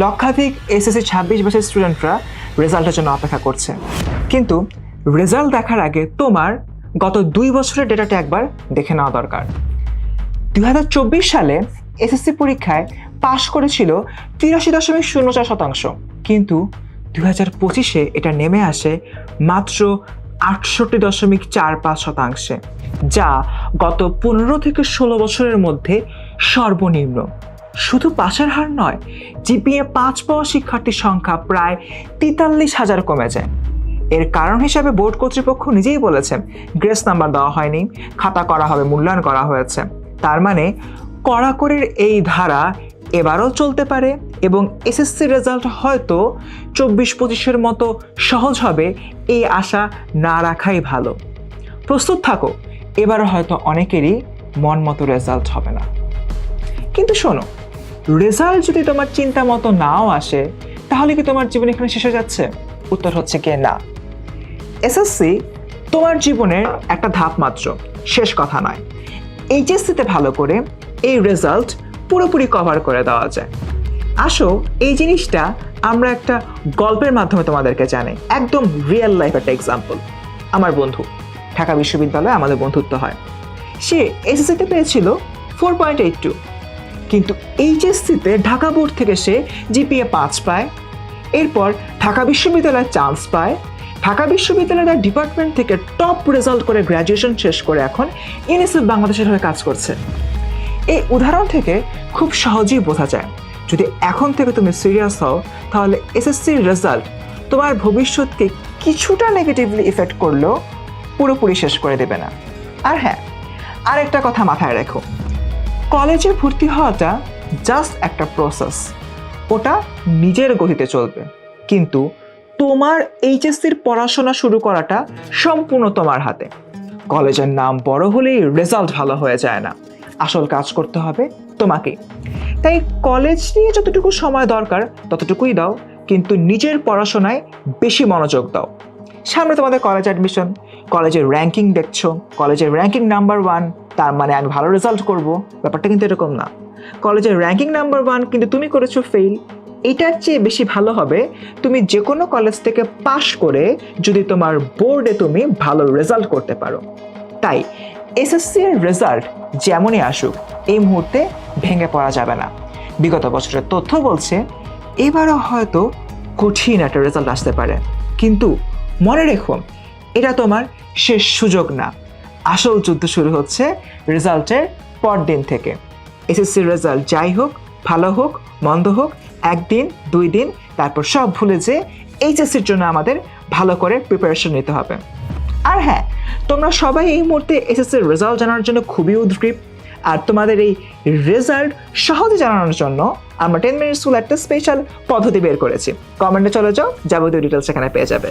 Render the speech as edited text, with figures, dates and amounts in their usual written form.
লক্ষাধিক এসএসসি 26 বছরের স্টুডেন্টরা রেজাল্টের জন্য অপেক্ষা করছে, কিন্তু রেজাল্ট দেখার আগে তোমার গত 2 বছরের ডেটাটা একবার দেখে নেওয়া দরকার। 2024 সালে এসএসসি পরীক্ষায় পাশ করেছিল 83.04%, কিন্তু 2025-এ এটা নেমে আসে মাত্র 68.45%, যা গত 15 থেকে 16 বছরের মধ্যে সর্বনিম্ন। শুধু পাশের হার নয়, জিপিএ 5 পাওয়া শিক্ষার্থীর সংখ্যা প্রায় 43,000 কমে যায়। এর কারণ হিসাবে বোর্ড কর্তৃপক্ষ নিজেই বলেছেন গ্রেস নাম্বার দেওয়া হয়নি, খাতা করা হবে, মূল্যায়ন করা হয়েছে। তার মানে কড়াকড়ির এই ধারা এবারও চলতে পারে এবং এসএসসি রেজাল্ট হয়তো 24-25-এর মতো সহজ হবে, এই আশা না রাখাই ভালো। প্রস্তুত থাকো, এবারও হয়তো অনেকেরই মন মতো রেজাল্ট হবে না। কিন্তু শোনো, রেজাল্ট যদি তোমার চিন্তা মতো নাও আসে, তাহলে কি তোমার জীবন এখানে শেষ হয়ে যাচ্ছে? উত্তর হচ্ছে কি না। এসএসসি তোমার জীবনের একটা ধাপ মাত্র, শেষ কথা নয়। এইচএসসিতে ভালো করে এই রেজাল্ট পুরোপুরি কভার করে দেওয়া যায়। আসো, এই জিনিসটা আমরা একটা গল্পের মাধ্যমে তোমাদেরকে জানাই, একদম রিয়েল লাইফ একটা এক্সাম্পল। আমার বন্ধু, ঢাকা বিশ্ববিদ্যালয়ে আমাদের বন্ধুত্ব হয়। সে এসএসসিতে পেয়েছিল 4.82, কিন্তু এইচএসসিতে ঢাকা বোর্ড থেকে সে জিপিএ 5 পায়। এরপর ঢাকা বিশ্ববিদ্যালয়ে চান্স পায়। ঢাকা বিশ্ববিদ্যালয়ের ডিপার্টমেন্ট থেকে টপ রেজাল্ট করে গ্র্যাজুয়েশন শেষ করে এখন ইউনিসেফ বাংলাদেশের হয়ে কাজ করছে। এই উদাহরণ থেকে খুব সহজেই বোঝা যায়, যদি এখন থেকে তুমি সিরিয়াস হও, তাহলে এসএসসির রেজাল্ট তোমার ভবিষ্যৎকে কিছুটা নেগেটিভলি ইফেক্ট করলেও পুরোপুরি শেষ করে দেবে না। আর হ্যাঁ, আরেকটা কথা মাথায় রেখো, কলেজে ভর্তি হওয়াটা জাস্ট একটা প্রসেস, ওটা নিজের গতিতে চলবে। কিন্তু তোমার এইচএসসির পড়াশোনা শুরু করাটা সম্পূর্ণ তোমার হাতে। কলেজের নাম বড় হলেই রেজাল্ট ভালো হয়ে যায় না, আসল কাজ করতে হবে তোমাকে। তাই কলেজ নিয়ে যতটুকু সময় দরকার ততটুকুই দাও, কিন্তু নিজের পড়াশোনায় বেশি মনোযোগ দাও। সামনে তোমাদের কলেজ অ্যাডমিশন, কলেজের র্যাঙ্কিং দেখছো, কলেজের র্যাঙ্কিং নাম্বার 1, তার মানে আমি ভালো রেজাল্ট করব, ব্যাপারটা কিন্তু এরকম না। কলেজের র্যাঙ্কিং নাম্বার 1 কিন্তু তুমি করেছো ফেল, এটার চেয়ে বেশি ভালো হবে তুমি যে কোনো কলেজ থেকে পাশ করে যদি তোমার বোর্ডে তুমি ভালো রেজাল্ট করতে পারো। তাই এসএসসি এর রেজাল্ট যেমনই আসুক, এই মুহূর্তে ভেঙে পড়া যাবে না। বিগত বছরের তথ্য বলছে এবারও হয়তো কঠিন একটা রেজাল্ট আসতে পারে, কিন্তু মনে রেখো, এটা তোমার শেষ সুযোগ না। আসল যুদ্ধ শুরু হচ্ছে রেজাল্টের পর দিন থেকে। এসএসসির রেজাল্ট যাই হোক, ভালো হোক, মন্দ হোক, 1 দিন 2 দিন, তারপর সব ভুলে যে এইচএসসির জন্য আমাদের ভালো করে প্রিপারেশন নিতে হবে। আর হ্যাঁ, তোমরা সবাই এই মুহূর্তে এসএসসির রেজাল্ট জানার জন্য খুবই উদ্গ্রীব, আর তোমাদের এই রেজাল্ট সহজে জানানোর জন্য আমরা 10 মিনিট স্কুল একটা স্পেশাল পদ্ধতি বের করেছি। কমেন্টে চলে যাও, যাবতীয় ডিটেলস সেখানে পেয়ে যাবে।